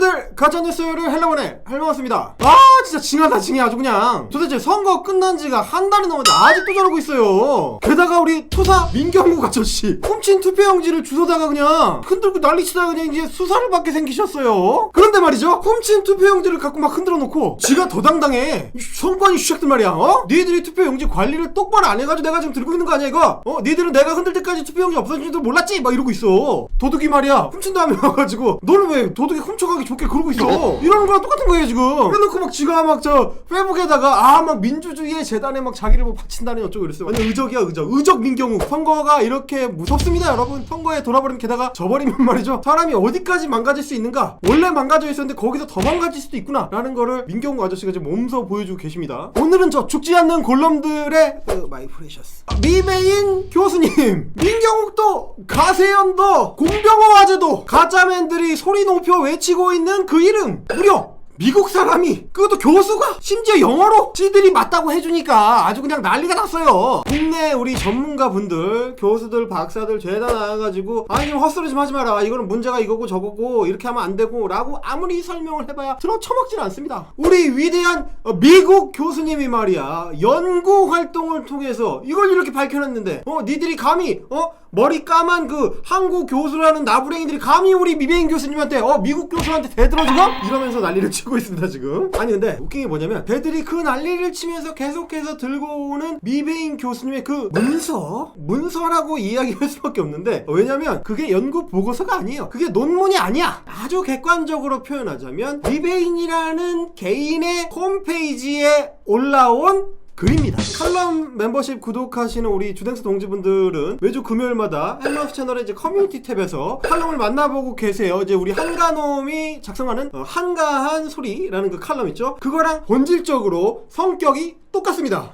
친구들 가짜뉴스를 헬로원의 할머니였습니다. 아 진짜 징하다 징해 아주 그냥. 도대체 선거 끝난 지가 한 달이 넘었는데 아직도 저러고 있어요. 게다가 우리 투사 민경욱 아저씨 훔친 투표용지를 주워다가 그냥 흔들고 난리치다가 그냥 이제 수사를 받게 생기셨어요. 그런데 말이죠, 훔친 투표용지를 갖고 막 흔들어 놓고 지가 더 당당해. 선관위 수작들 말이야. 니들이 투표용지 관리를 똑바로 안 해가지고 내가 지금 들고 있는 거 아니야 이거? 니들은 내가 흔들 때까지 투표용지 없어진 줄 몰랐지? 막 이러고 있어. 도둑이 말이야 훔친 다음에 와가지고 너는 왜 도둑이 훔쳐가기 좋게 그러고 있어? 이러는 거랑 똑같은 거예요 지금. 그래놓고 막 지가 막 저 페북에다가 막 민주주의의 재단에 막 자기를 뭐 바친다니 어쩌고 이랬어요. 완전 의적이야 의적 민경욱. 선거가 이렇게 무섭습니다 여러분. 선거에 돌아버리면 게다가 져버리면 말이죠, 사람이 어디까지 망가질 수 있는가. 원래 망가져 있었는데 거기서 더 망가질 수도 있구나 라는 거를 민경욱 아저씨가 지금 몸소 보여주고 계십니다. 오늘은 저 죽지 않는 골렘들의 마이 프레셔스 미베인 교수님, 민경욱도 가세연도 공병호 아재도 가짜맨들이 소리 높여 외치고 있는 그 이름, 무려 미국 사람이, 그것도 교수가 심지어 영어로 지들이 맞다고 해주니까 아주 그냥 난리가 났어요. 국내 우리 전문가분들, 교수들, 박사들 죄다 나와가지고 아니 좀 헛소리 좀 하지 마라, 이거는 문제가 이거고 저거고 이렇게 하면 안 되고 라고 아무리 설명을 해봐야 들어쳐먹질 않습니다. 우리 위대한 미국 교수님이 말이야 연구 활동을 통해서 이걸 이렇게 밝혀냈는데 니들이 감히 머리 까만 그 한국 교수라는 나부랭이들이 감히 우리 미베인 교수님한테 미국 교수한테 대들어주고 이러면서 난리를 치고 있습니다 지금. 아니 근데 웃긴 게 뭐냐면 걔들이 그 난리를 치면서 계속해서 들고 오는 미베인 교수님의 그 문서라고 이야기할 수밖에 없는데, 왜냐면 그게 연구 보고서가 아니에요. 그게 논문이 아니야. 아주 객관적으로 표현하자면 미베인이라는 개인의 홈페이지에 올라온 글입니다. 칼럼 멤버십 구독하시는 우리 주댕스 동지분들은 매주 금요일마다 헬마우스 채널의 이제 커뮤니티 탭에서 칼럼을 만나보고 계세요. 이제 우리 한가놈이 작성하는 한가한 소리라는 그 칼럼 있죠? 그거랑 본질적으로 성격이 똑같습니다.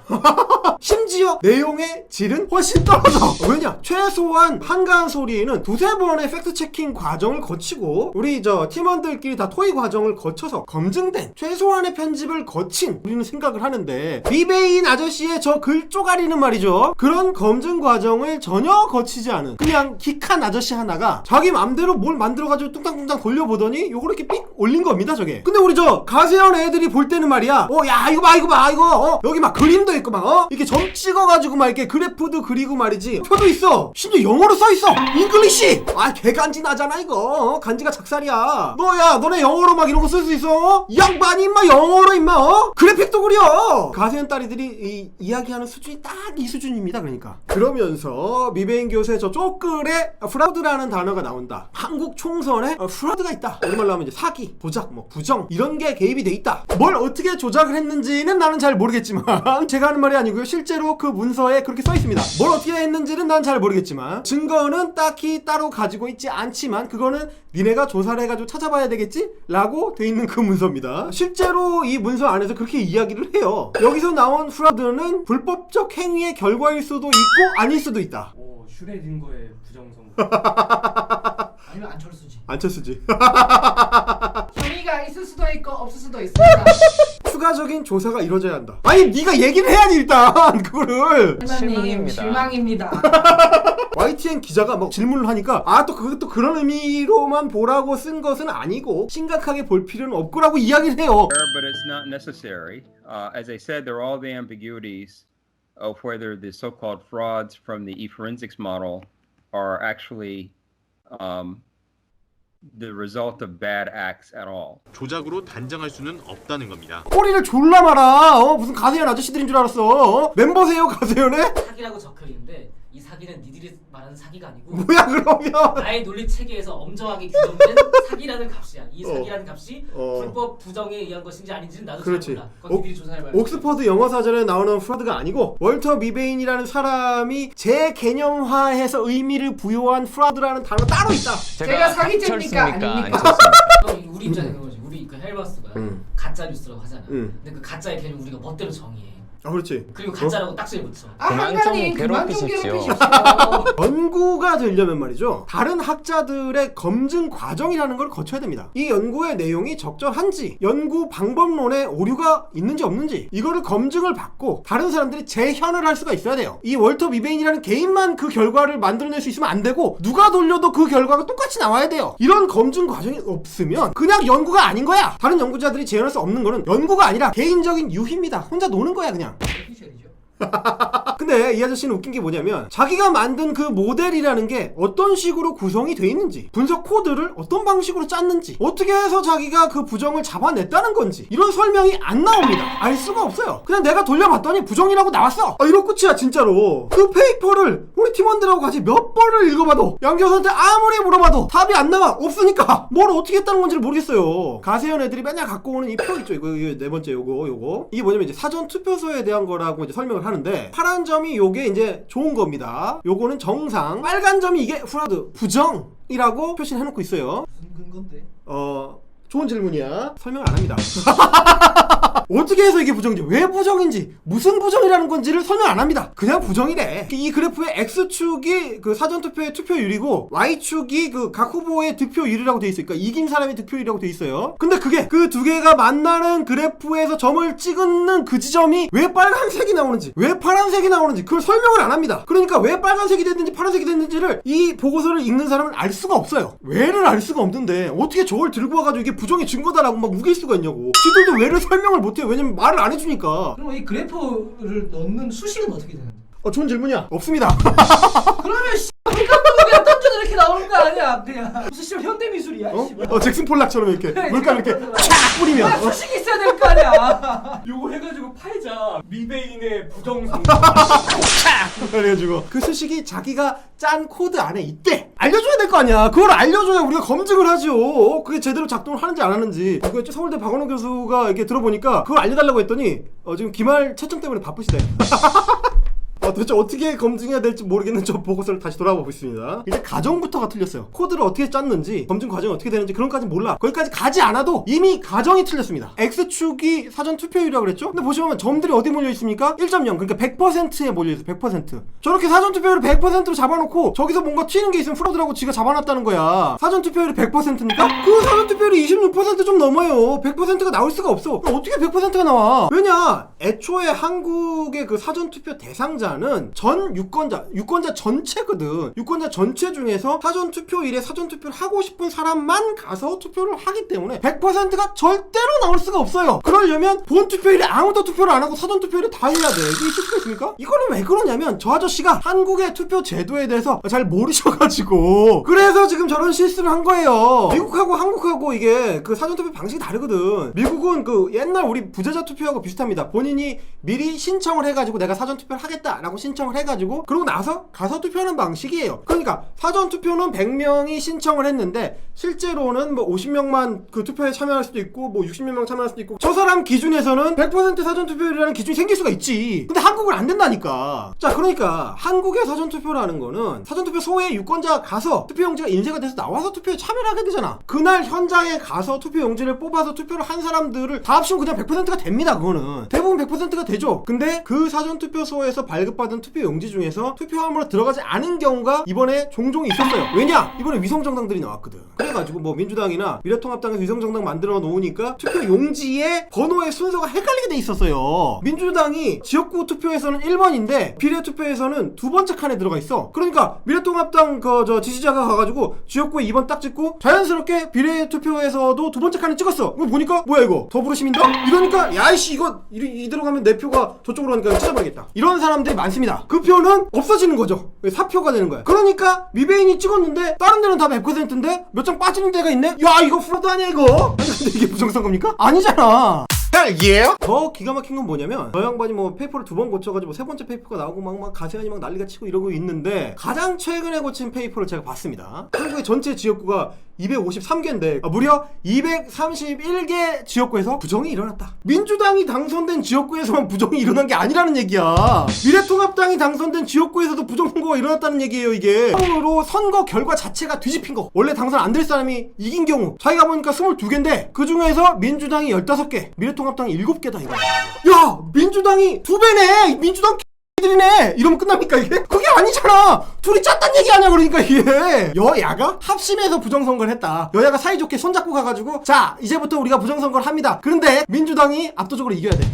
심지어 내용의 질은 훨씬 떨어져. 왜냐? 최소한 한가한 소리는 두세 번의 팩트 체킹 과정을 거치고 우리 저 팀원들끼리 다 토의 과정을 거쳐서 검증된 최소한의 편집을 거친 우리는 생각을 하는데, 미베인 아저씨의 저 글 쪼가리는 말이죠, 그런 검증 과정을 전혀 거치지 않은 그냥 기칸 아저씨 하나가 자기 맘대로 뭘 만들어가지고 뚱땅뚱땅 돌려보더니 요걸 이렇게 삑 올린 겁니다 저게. 근데 우리 저 가세현 애들이 볼 때는 말이야 야 이거 봐 이거 여기 막 그림도 있고 막 이렇게 점 찍어가지고 막 이렇게 그래프도 그리고 말이지, 표도 있어. 심지어 영어로 써있어. 잉글리시. 개간지 나잖아 이거. 간지가 작살이야. 너네 영어로 막 이런 거 쓸 수 있어? 이 양반이 임마 영어로 임마 그래픽도 그려. 가세현 딸이들이 이야기하는 수준이 딱 이 수준입니다. 그러니까 그러면서 미베인 교수의 저 쪼끌에 프라우드라는 단어가 나온다. 한국 총선에 프라우드가 있다. 우리말로 하면 이제 사기, 조작, 부정 이런 게 개입이 돼 있다. 뭘 어떻게 조작을 했는지는 나는 잘 모르겠지만 제가 하는 말이 아니고요, 실제로 그 문서에 그렇게 써 있습니다. 뭘 어떻게 했는지는 난 잘 모르겠지만 증거는 딱히 따로 가지고 있지 않지만 그거는 니네가 조사를 해가지고 찾아봐야 되겠지? 라고 돼 있는 그 문서입니다. 실제로 이 문서 안에서 그렇게 이야기를 해요. 여기서 나온 프라우드는 불법적 행위의 결과일 수도 있고 아닐 수도 있다. 오, 슈레딩거의 부정선거. 아니면 안철수지. 혐의가 있을 수도 있고 없을 수도 있습니다. 추가적인 조사가 이루어져야 한다. 아니 네가 얘기를 해야지 일단 그거를. 실망입니다. YTN 기자가 막 질문을 하니까 또 그것도 그런 의미로만 보라고 쓴 것은 아니고 심각하게 볼 필요는 없고라고 이야기를 해요. But it's not necessary. As I said, there are all the ambiguities of whether the so-called frauds from the eForensics model are actually the result of bad acts at all. 조작으로 단정할 수는 없다는 겁니다. 꼬리를 졸라 말아. 무슨 가세현 아저씨들인 줄 알았어. 멤버세요 가세현에? 사기라고 적혀있는데 이 사기는 니들이 말하는 사기가 아니고 뭐야 그러면? 나의 논리 체계에서 엄정하게 규정된 사기라는 값이야. 이 사기라는 값이 불법 부정에 의한 것인지 아닌지는 나도 그렇지. 잘 몰라. 그건 니들이 조사해봐야 돼. 옥스퍼드 영어 사전에 나오는 프라우드가 아니고 월터 미베인이라는 사람이 재개념화해서 의미를 부여한 프라우드라는 단어 따로 있다. 제가 사기죄입니까? 아닙니까? 우리 입장에 그거지. 우리 그 헬마스가 가짜 뉴스라고 하잖아. 근데 그 가짜의 개념 우리가 멋대로 정의해. 아 그렇지. 그리고 가짜라고 딱지를 붙여. 한가님 그만 좀 괴롭히십시오. 괴롭히십시오. 연구가 되려면 말이죠, 다른 학자들의 검증 과정이라는 걸 거쳐야 됩니다. 이 연구의 내용이 적절한지, 연구 방법론에 오류가 있는지 없는지, 이거를 검증을 받고 다른 사람들이 재현을 할 수가 있어야 돼요. 이 월터 미베인이라는 개인만 그 결과를 만들어낼 수 있으면 안 되고, 누가 돌려도 그 결과가 똑같이 나와야 돼요. 이런 검증 과정이 없으면 그냥 연구가 아닌 거야. 다른 연구자들이 재현할 수 없는 거는 연구가 아니라 개인적인 유희입니다. 혼자 노는 거야 그냥. 패션이죠. 근데 이 아저씨는 웃긴 게 뭐냐면, 자기가 만든 그 모델이라는 게 어떤 식으로 구성이 돼 있는지, 분석 코드를 어떤 방식으로 짰는지, 어떻게 해서 자기가 그 부정을 잡아냈다는 건지, 이런 설명이 안 나옵니다. 알 수가 없어요. 그냥 내가 돌려봤더니 부정이라고 나왔어. 이런 끝이야 진짜로. 그 페이퍼를 우리 팀원들하고 같이 몇 번을 읽어봐도, 양 교수한테 아무리 물어봐도 답이 안 나와. 없으니까 뭘 어떻게 했다는 건지를 모르겠어요. 가세현 애들이 맨날 갖고 오는 이 표 있죠. 이거 네 번째 요거 이게 뭐냐면 이제 사전 투표소에 대한 거라고 이제 설명을 하는데, 파란 점이 요게 이제 좋은 겁니다. 요거는 정상, 빨간 점이 이게 프라우드, 부정이라고 표시를 해놓고 있어요. 무슨 근건데? 좋은 질문이야. 설명 안 합니다. 어떻게 해서 이게 부정인지, 왜 부정인지, 무슨 부정이라는 건지를 설명 안 합니다. 그냥 부정이래. 이 그래프의 X축이 그 사전투표의 투표율이고, Y축이 그 각 후보의 득표율이라고 돼 있어요. 그러니까 이긴 사람의 득표율이라고 돼 있어요. 근데 그게 그 두 개가 만나는 그래프에서 점을 찍는 그 지점이 왜 빨간색이 나오는지, 왜 파란색이 나오는지 그걸 설명을 안 합니다. 그러니까 왜 빨간색이 됐는지 파란색이 됐는지를 이 보고서를 읽는 사람은 알 수가 없어요. 왜를 알 수가 없는데 어떻게 저걸 들고 와가지고 이게 부정의 증거다라고 막 우길 수가 있냐고. 지들도 왜를 설명을 못해요. 왜냐면 말을 안 해주니까. 그럼 이 그래프를 넣는 수식은 어떻게 되는데? 좋은 질문이야. 없습니다. 그러면 물감독이 그냥 던져도 이렇게 나오는 거 아니야? 그냥 무슨 씨발 현대미술이야? 잭슨 폴락처럼 이렇게 물감 이렇게 촥 뿌리면. 수식이 있어야 될 거 아니야? 요거 해가지고 팔자. 미베인의 부정성. 그래가지고 그 수식이 자기가 짠 코드 안에 있대. 알려줘야 될 거 아니야. 그걸 알려줘야 우리가 검증을 하죠. 그게 제대로 작동을 하는지 안 하는지. 이거 서울대 박원호 교수가 이렇게 들어보니까 그걸 알려달라고 했더니 지금 기말 채점 때문에 바쁘시대. 도대체 어떻게 검증해야 될지 모르겠는 저 보고서를 다시 돌아보고 있습니다. 이제 가정부터가 틀렸어요. 코드를 어떻게 짰는지, 검증 과정이 어떻게 되는지 그런 까지 몰라. 거기까지 가지 않아도 이미 가정이 틀렸습니다. X축이 사전 투표율이라고 그랬죠? 근데 보시면 점들이 어디 몰려 있습니까? 1.0, 그러니까 100%에 몰려 있어요. 100%. 저렇게 사전 투표율을 100%로 잡아놓고 저기서 뭔가 튀는 게 있으면 프로드라고 지가 잡아놨다는 거야. 사전 투표율이 100%입니까? 그 사전 투표율이 26% 좀 넘어요. 100%가 나올 수가 없어. 어떻게 100%가 나와? 왜냐? 애초에 한국의 그 사전 투표 대상자는 전 유권자 전체거든. 유권자 전체 중에서 사전 투표일에 사전 투표를 하고 싶은 사람만 가서 투표를 하기 때문에 100%가 절대로 나올 수가 없어요. 그러려면 본 투표일에 아무도 투표를 안 하고 사전 투표를 다 해야 돼. 이게 있을 수가 있습니까? 이거는 왜 그러냐면 저 아저씨가 한국의 투표 제도에 대해서 잘 모르셔가지고 그래서 지금 저런 실수를 한 거예요. 미국하고 한국하고 이게 그 사전 투표 방식이 다르거든. 미국은 그 옛날 우리 부재자 투표하고 비슷합니다. 본인이 미리 신청을 해가지고 내가 사전 투표를 하겠다 라고 신청을 해가지고 그러고 나서 가서 투표하는 방식이에요. 그러니까 사전 투표는 100명이 신청을 했는데 실제로는 뭐 50명만 그 투표에 참여할 수도 있고 뭐 60명 참여할 수도 있고, 저 사람 기준에서는 100% 사전 투표율이라는 기준이 생길 수가 있지. 근데 한국은 안 된다니까. 자, 그러니까 한국의 사전 투표라는 거는 사전 투표소에 유권자가 가서 투표용지가 인쇄가 돼서 나와서 투표에 참여를 하게 되잖아. 그날 현장에 가서 투표용지를 뽑아서 투표를 한 사람들을 다 합치면 그냥 100%가 됩니다. 그거는 대부분 100%가 되죠. 근데 그 사전 투표소에서 발급받은 투표 용지 중에서 투표함으로 들어가지 않은 경우가 이번에 종종 있었어요. 왜냐? 이번에 위성정당들이 나왔거든. 그래가지고 뭐 민주당이나 미래통합당에서 위성정당 만들어 놓으니까 투표 용지의 번호의 순서가 헷갈리게 돼 있었어요. 민주당이 지역구 투표에서는 1번인데 비례 투표에서는 두 번째 칸에 들어가 있어. 그러니까 미래통합당 저 지지자가 가가지고 지역구에 2번 딱 찍고 자연스럽게 비례 투표에서도 두 번째 칸에 찍었어. 이거 보니까 뭐야 이거 더불어시민당? 이러니까 야이씨 이거 이대로 가면 내 표가 저쪽으로 가니까 찢어버리겠다. 이런 사람들이 많습니다. 그 표는 없어지는 거죠. 사표가 되는 거야. 그러니까 미베인이 찍었는데 다른 데는 다 100%인데 몇 장 빠지는 데가 있네? 야 이거 프로드 아니야 이거? 아니 근데 이게 부정선거입니까? 아니잖아. 더 기가 막힌 건 뭐냐면 저 양반이 뭐 페이퍼를 2번 고쳐가지고 세 번째 페이퍼가 나오고 막 가세현이 막 난리가 치고 이러고 있는데, 가장 최근에 고친 페이퍼를 제가 봤습니다. 한국의 전체 지역구가 253개인데 무려 231개 지역구에서 부정이 일어났다. 민주당이 당선된 지역구에서만 부정이 일어난 게 아니라는 얘기야. 미래통합당이 당선된 지역구에서도 부정선거가 일어났다는 얘기예요. 이게 으로 선거 결과 자체가 뒤집힌 거. 원래 당선 안 될 사람이 이긴 경우 자기가 보니까 22개인데 그 중에서 민주당이 15개, 미래통합당이 7개다 이거. 야, 민주당이 2배네. 민주당 들이네 이러면 끝납니까 이게? 그게 아니잖아. 둘이 짰단 얘기 아니야. 그러니까 이게 여야가 합심해서 부정선거를 했다. 여야가 사이좋게 손잡고 가가지고 자 이제부터 우리가 부정선거를 합니다. 그런데 민주당이 압도적으로 이겨야 돼.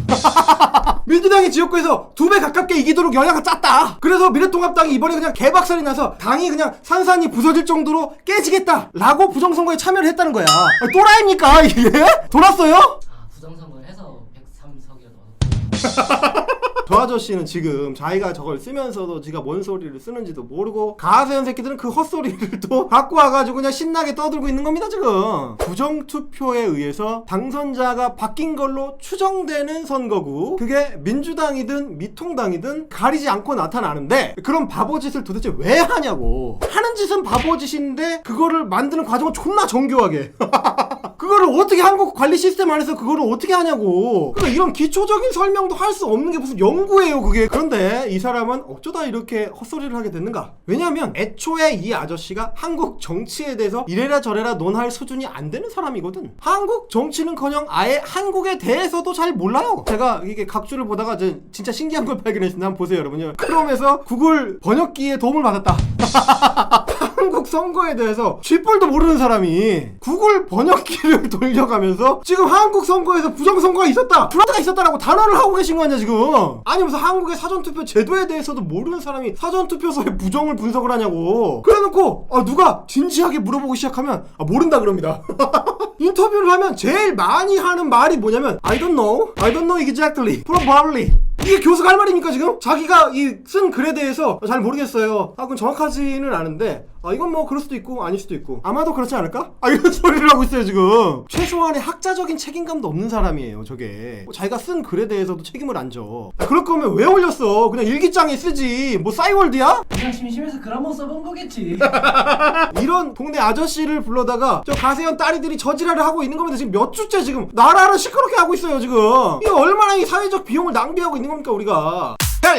민주당이 지역구에서 2배 가깝게 이기도록 여야가 짰다. 그래서 미래통합당이 이번에 그냥 개박살이 나서 당이 그냥 산산이 부서질 정도로 깨지겠다 라고 부정선거에 참여를 했다는 거야. 또라이입니까 이게? 돌았어요? 아 부정선거를 해서 103석이라도 저 아저씨는 지금 자기가 저걸 쓰면서도 지가 뭔 소리를 쓰는지도 모르고 가세현 새끼들은 그 헛소리를 또 갖고 와가지고 그냥 신나게 떠들고 있는 겁니다 지금. 부정투표에 의해서 당선자가 바뀐 걸로 추정되는 선거구, 그게 민주당이든 미통당이든 가리지 않고 나타나는데 그런 바보짓을 도대체 왜 하냐고. 하는 짓은 바보짓인데 그거를 만드는 과정은 존나 정교하게 그거를 어떻게 한국 관리 시스템 안에서 그거를 어떻게 하냐고. 그러니까 이런 기초적인 설명도 할 수 없는 게 무슨 연구예요 그게. 그런데 이 사람은 어쩌다 이렇게 헛소리를 하게 됐는가. 왜냐하면 애초에 이 아저씨가 한국 정치에 대해서 이래라 저래라 논할 수준이 안 되는 사람이거든. 한국 정치는커녕 아예 한국에 대해서도 잘 몰라요. 제가 이게 각주를 보다가 진짜 신기한 걸 발견했습니다. 한번 보세요 여러분. 크롬에서 구글 번역기에 도움을 받았다. 한국 선거에 대해서 쥐뿔도 모르는 사람이 구글 번역기를 돌려가면서 지금 한국 선거에서 부정선거가 있었다, 프라드가 있었다라고 단언을 하고 계신 거 아니야 지금. 아니 무슨 한국의 사전투표 제도에 대해서도 모르는 사람이 사전투표소의 부정을 분석을 하냐고. 그래놓고 누가 진지하게 물어보기 시작하면 모른다 그럽니다. 인터뷰를 하면 제일 많이 하는 말이 뭐냐면 I don't know exactly, probably. 이게 교수가 할 말입니까 지금? 자기가 이 쓴 글에 대해서 잘 모르겠어요. 그건 정확하지는 않은데 이건 뭐 그럴 수도 있고 아닐 수도 있고 아마도 그렇지 않을까? 이런 소리를 하고 있어요 지금. 최소한의 학자적인 책임감도 없는 사람이에요 저게. 자기가 쓴 글에 대해서도 책임을 안 져. 그럴 거면 왜 올렸어? 그냥 일기장에 쓰지. 뭐 싸이월드야? 그냥 심심해서 글 한번 써본 거겠지. 이런 동네 아저씨를 불러다가 저 가세현 딸이들이 저지랄을 하고 있는 겁니다. 지금 몇 주째 지금 나라를 시끄럽게 하고 있어요 지금. 이게 얼마나 이 사회적 비용을 낭비하고 있는 겁니까 우리가. 자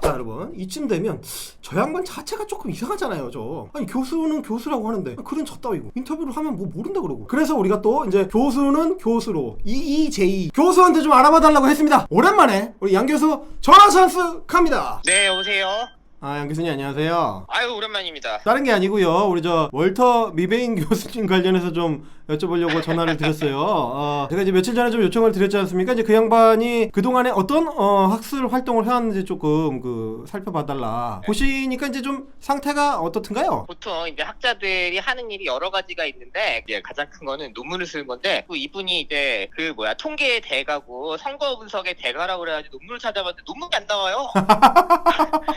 여러분, 이쯤 되면 저 양반 자체가 조금 이상하잖아요 저. 아니 교수는 교수라고 하는데 글은 저 따위고 인터뷰를 하면 뭐 모른다 그러고. 그래서 우리가 또 이제 교수는 교수로 EEJ 교수한테 좀 알아봐 달라고 했습니다. 오랜만에 우리 양 교수 전화 찬스 갑니다. 네, 여보세요? 양 교수님 안녕하세요. 아유, 오랜만입니다. 다른 게 아니고요, 우리 저 월터 미베인 교수님 관련해서 좀 여쭤보려고 전화를 드렸어요. 제가 이제 며칠 전에 좀 요청을 드렸지 않습니까? 이제 그 양반이 그동안에 어떤 학술 활동을 해왔는지 조금 살펴봐달라. 네. 보시니까 이제 좀 상태가 어떻든가요? 보통 이제 학자들이 하는 일이 여러 가지가 있는데 이제 가장 큰 거는 논문을 쓰는 건데, 또 이분이 이제 통계의 대가고 선거 분석의 대가라고 그래가지고 논문을 찾아봤는데 논문이 안 나와요.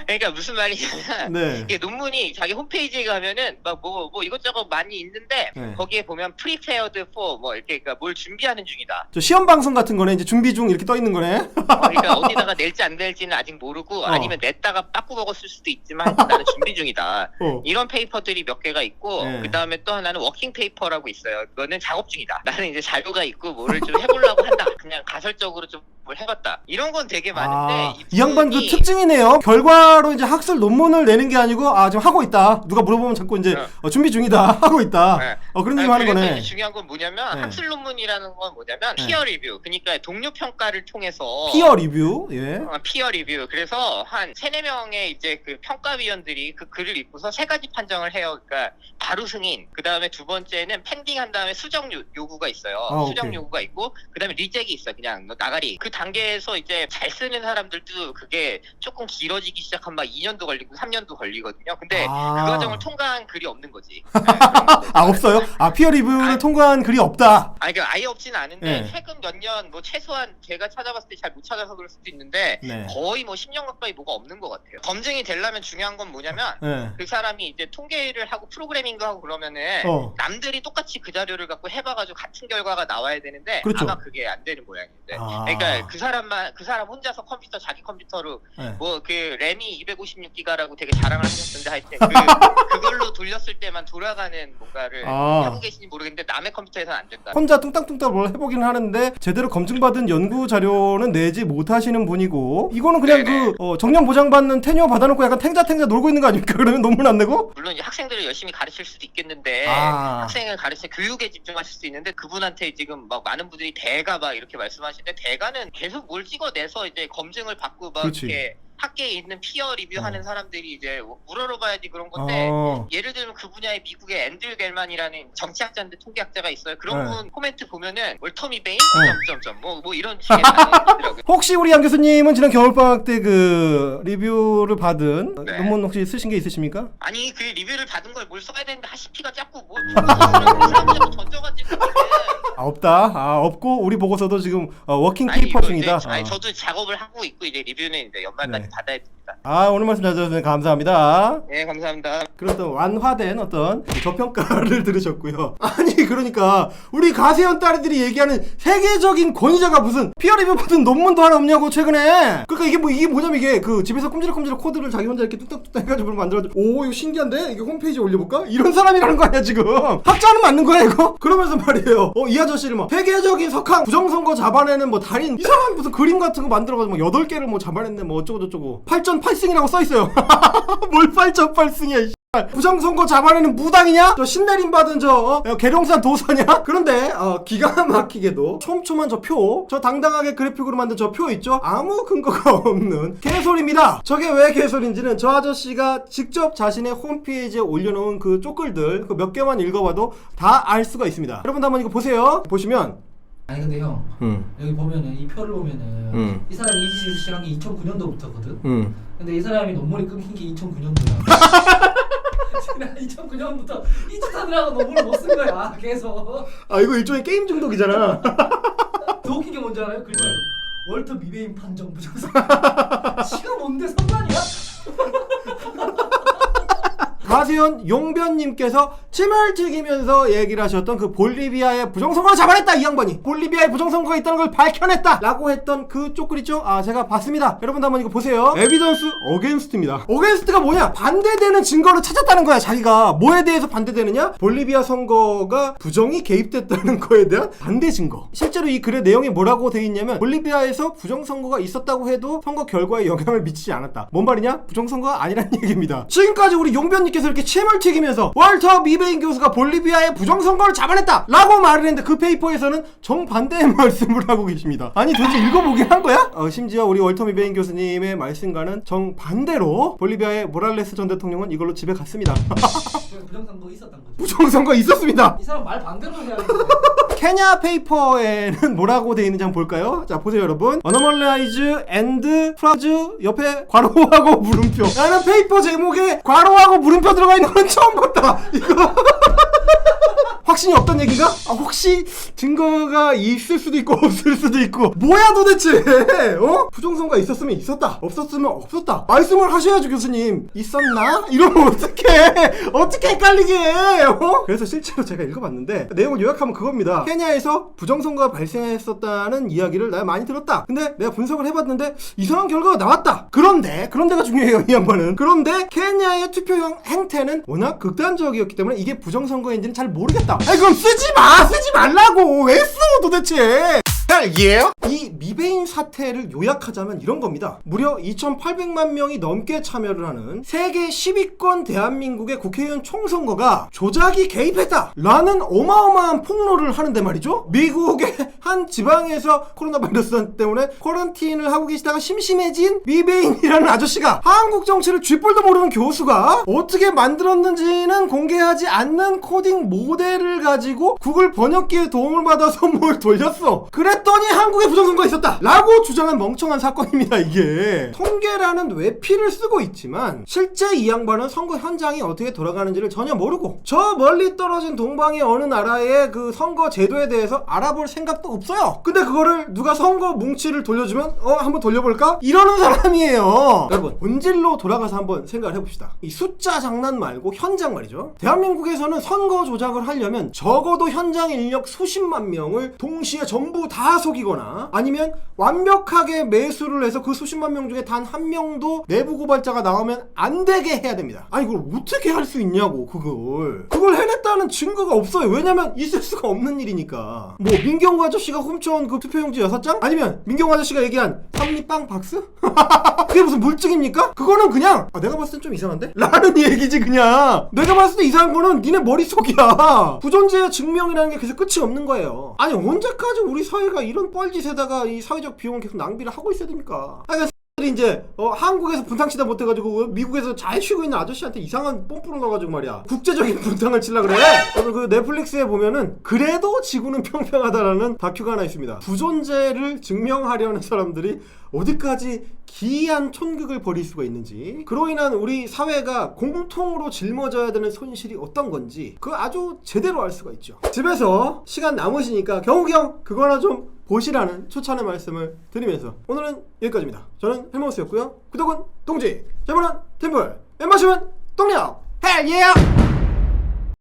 그러니까 무슨 말이냐면 네. 이게 논문이 자기 홈페이지에 가면은 막 뭐 이것저것 많이 있는데 네. 거기에 보면 prepared for 뭐 이렇게 그러니까 뭘 준비하는 중이다. 저 시험 방송 같은 거네. 이제 준비 중 이렇게 떠 있는 거네. 그러니까 어디다가 낼지 안 낼지는 아직 모르고 아니면 냈다가 빠꾸 먹었을 수도 있지만 나는 준비 중이다. 이런 페이퍼들이 몇 개가 있고 네. 그 다음에 또 하나는 워킹 페이퍼라고 있어요. 그거는 작업 중이다. 나는 이제 자료가 있고 뭐를 좀 해보려고 한다. 그냥 가설적으로 좀 뭘 해봤다. 이런 건 되게 많은데 이 양반 그 특징이네요. 결과로 이제 학술 논문을 내는 게 아니고 지금 하고 있다. 누가 물어보면 자꾸 이제 준비 중이다. 하고 있다. 네. 그런 얘기 하는 거네. 중요한 건 뭐냐면 네. 학술 논문이라는 건 뭐냐면 네. 피어 리뷰. 그러니까 동료 평가를 통해서 피어 리뷰. 예. 피어 리뷰. 그래서 한 3-4명의 이제 그 평가위원들이 그 글을 읽고서 3가지 판정을 해요. 그러니까 바로 승인. 그 다음에 두 번째는 펜딩 한 다음에 수정 요구가 있어요. 수정 오케이. 요구가 있고 그 다음에 리젝이 있어. 그냥 너 나가리. 그 단계에서 이제 잘 쓰는 사람들도 그게 조금 길어지기 시작하면 막 2년도 걸리고 3년도 걸리거든요. 근데 그 과정을 통과한 글이 없는 거지. 네, 그런 거죠. 없어요? 피어 리뷰를 통과한 글이 없다. 그러니까 아예 없진 않은데 네. 최근 몇 년 뭐 최소한 제가 찾아봤을 때 잘 못 찾아서 그럴 수도 있는데 네. 거의 뭐 10년 가까이 뭐가 없는 것 같아요. 검증이 되려면 중요한 건 뭐냐면 네. 그 사람이 이제 통계를 하고 프로그래밍도 하고 그러면은 남들이 똑같이 그 자료를 갖고 해봐가지고 같은 결과가 나와야 되는데 그렇죠. 아마 그게 안 되는 모양인데 아. 그러니까 그 사람 혼자서 컴퓨터 자기 컴퓨터로 네. 뭐 그 램이 256기가라고 되게 자랑을 하셨는데 하여튼 그걸로 돌렸을 때만 돌아가는 뭔가를 하고 계신지 모르겠는데 남의 컴퓨터에서는 안 된다. 혼자 뚱땅뚱땅 뭘 해보긴 하는데 제대로 검증받은 연구 자료는 내지 못하시는 분이고 이거는 그냥 네네. 정년 보장받는 테뉴어 받아놓고 약간 탱자탱자 놀고 있는 거 아닙니까? 그러면 논문 안 내고? 물론 이제 학생들을 열심히 가르칠 수도 있겠는데 학생을 가르쳐 교육에 집중하실 수 있는데 그분한테 지금 막 많은 분들이 대가 막 이렇게 말씀하시는데 대가는 계속 뭘 찍어내서 이제 검증을 받고 막 그렇지. 이렇게 학계에 있는 피어 리뷰하는 사람들이 이제 우러러봐야지 그런 건데 예를 들면 그 분야의 미국의 앤드류 겔만이라는 정치학자인데 통계학자가 있어요. 그런 분 코멘트 보면은 월터미 베인 점점점 뭐 이런 식의 반응이더라고요. 혹시 우리 양 교수님은 지난 겨울방학 때 그 리뷰를 받은 네. 논문 혹시 쓰신 게 있으십니까? 아니 그 리뷰를 받은 걸 뭘 써야 되는데 하시피가 자꾸 뭐 사람들하고 던져가지고 없다. 없고 우리 보고서도 지금 워킹 페이퍼 중이다. 아니 저도 작업을 하고 있고 이제 리뷰는 이제 연말까지 네. 받아야 됩니다. 오늘 말씀 잘 들었습니다. 감사합니다. 네 감사합니다. 그런 또 완화된 어떤 저평가를 들으셨고요. 아니 그러니까 우리 가세현 딸들이 얘기하는 세계적인 권위자가 무슨 피어 리뷰 받은 논문도 하나 없냐고 최근에. 그러니까 이게 뭐냐면 이게 그 집에서 꼼지락꼼지락 코드를 자기 혼자 이렇게 뚝딱뚝딱 해가지고 만들어가지고 오 이거 신기한데? 이거 홈페이지에 올려볼까? 이런 사람이라는 거 아니야 지금. 학자는 맞는 거야 이거? 그러면서 말이에요. 이 아저씨를 막 세계적인 석학 부정선거 잡아내는 뭐 달인 이 사람이 무슨 그림 같은 거 만들어가지고 뭐 8개를 뭐 잡아냈네 뭐 어쩌고저쩌고 8.8승이라고 써있어요. 뭘 8.8승이야 부정선거 잡아내는 무당이냐? 저 신내림 받은 계룡산 도사냐? 그런데 기가 막히게도 촘촘한 저 당당하게 그래픽으로 만든 저 표 있죠? 아무 근거가 없는 개소리입니다. 저게 왜 개소리인지는 저 아저씨가 직접 자신의 홈페이지에 올려놓은 그 쪽글들 그 몇 개만 읽어봐도 다 알 수가 있습니다. 여러분도 한번 이거 보세요. 보시면 아니 근데 형 여기 보면은 이 표를 보면은 이 사람이 이지시 시작한 게 2009년도부터거든. 근데 이 사람이 논문이 끊긴 게 2009년도야. 2009년부터 이 짓 하느라고 논문을 못 쓴 거야 계속. 이거 일종의 게임 중독이잖아. 더 웃긴 게 뭔지 알아요? 글자 월터 미베인 판정 부정선. 시가 뭔데 선관이야? 가세현 용변님께서 침을 튀기면서 얘기를 하셨던 그 볼리비아의 부정선거를 잡아냈다 이 양반이 볼리비아의 부정선거가 있다는 걸 밝혀냈다 라고 했던 그 쪽글 있죠? 제가 봤습니다. 여러분도 한번 이거 보세요. 에비던스 어게인스트입니다. 어게인스트가 뭐냐? 반대되는 증거를 찾았다는 거야. 자기가 뭐에 대해서 반대되느냐? 볼리비아 선거가 부정이 개입됐다는 거에 대한 반대 증거. 실제로 이 글의 내용이 뭐라고 돼 있냐면 볼리비아에서 부정선거가 있었다고 해도 선거 결과에 영향을 미치지 않았다. 뭔 말이냐? 부정선거가 아니라는 얘기입니다. 지금까지 우리 용변님께서 이렇게 침을 튀기면서 월터 미베인 교수가 볼리비아의 부정선거를 잡아냈다 라고 말을 했는데 그 페이퍼에서는 정반대의 말씀을 하고 계십니다. 아니 도대체 읽어보긴 한 거야? 심지어 우리 월터 미베인 교수님의 말씀과는 정반대로 볼리비아의 모랄레스 전 대통령은 이걸로 집에 갔습니다. 부정선거 있었던 거죠. 부정선거 있었습니다. 이 사람 말 반대로 해야 돼. 케냐 페이퍼에는 뭐라고 되어 있는지 한번 볼까요? 자 보세요 여러분. 어노멀라이즈 앤드 프라즈 옆에 괄호하고 물음표 라는 페이퍼 제목에 괄호하고 물음표 들어가 있는 건 처음 봤다. 이거 확신이 없단 얘기가? 혹시 증거가 있을 수도 있고 없을 수도 있고 뭐야 도대체? 부정선거가 있었으면 있었다 없었으면 없었다 말씀을 하셔야죠 교수님. 있었나? 이러면 어떻게 헷갈리게 해? 그래서 실제로 제가 읽어봤는데 내용을 요약하면 그겁니다. 케냐에서 부정선거가 발생했었다는 이야기를 내가 많이 들었다. 근데 내가 분석을 해봤는데 이상한 결과가 나왔다. 그런데가 중요해요 이 양반은. 그런데 케냐의 투표형 행태는 워낙 극단적이었기 때문에 이게 부정선거인지는 잘 모르겠다. 그럼 쓰지 말라고. 왜 써 도대체? 이 미베인 사태를 요약하자면 이런 겁니다. 무려 2,800만 명이 넘게 참여를 하는 세계 10위권 대한민국의 국회의원 총선거가 조작이 개입했다 라는 어마어마한 폭로를 하는데 말이죠. 미국의 한 지방에서 코로나 바이러스 때문에 쿼런틴을 하고 계시다가 심심해진 미베인이라는 아저씨가 한국 정치를 쥐뿔도 모르는 교수가 어떻게 만들었는지는 공개하지 않는 코딩 모델을 가지고 구글 번역기의 도움을 받아서 뭘 돌렸어. 그랬더니 한국에 부정선거가 있었다 라고 주장한 멍청한 사건입니다. 이게 통계라는 외피를 쓰고 있지만 실제 이 양반은 선거 현장이 어떻게 돌아가는지를 전혀 모르고 저 멀리 떨어진 동방의 어느 나라의 그 선거 제도에 대해서 알아볼 생각도 없어요. 근데 그거를 누가 선거 뭉치를 돌려주면 한번 돌려볼까? 이러는 사람이에요. 여러분 본질로 돌아가서 한번 생각을 해봅시다. 이 숫자 장난 말고 현장 말이죠. 대한민국에서는 선거 조작을 하려면 적어도 현장 인력 수십만 명을 동시에 전부 다 다 속이거나 아니면 완벽하게 매수를 해서 그 수십만 명 중에 단 한 명도 내부 고발자가 나오면 안 되게 해야 됩니다. 아니 그걸 어떻게 할 수 있냐고. 그걸 해냈다는 증거가 없어요. 왜냐면 있을 수가 없는 일이니까. 뭐 민경구 아저씨가 훔쳐온 그 투표용지 6장? 아니면 민경구 아저씨가 얘기한 삼립빵 박스? 그게 무슨 물증입니까? 그거는 그냥 내가 봤을 땐 좀 이상한데? 라는 얘기지 그냥. 내가 봤을 때 이상한 거는 니네 머릿속이야. 부존재 증명이라는 게 계속 끝이 없는 거예요. 아니 언제까지 우리 사회가 이런 뻘짓에다가 이 사회적 비용을 계속 낭비를 하고 있어야 됩니까? 아니, 이제 한국에서 분탕치다 못해가지고 미국에서 잘 쉬고 있는 아저씨한테 이상한 뽐뿌를 넣어가지고 말이야 국제적인 분탕을 치려 그래. 오늘 그 넷플릭스에 보면은 그래도 지구는 평평하다라는 다큐가 하나 있습니다. 부존재를 증명하려는 사람들이 어디까지 기이한 촌극을 벌일 수가 있는지, 그로 인한 우리 사회가 공통으로 짊어져야 되는 손실이 어떤 건지 그거 아주 제대로 알 수가 있죠. 집에서 시간 남으시니까 겨우겨우 그거 하나 좀 보시라는 추천의 말씀을 드리면서 오늘은 여기까지입니다. 저는 헬머스였고요. 구독은 동지, 제보는 팀플, 멤버십은 동력. 헬 예!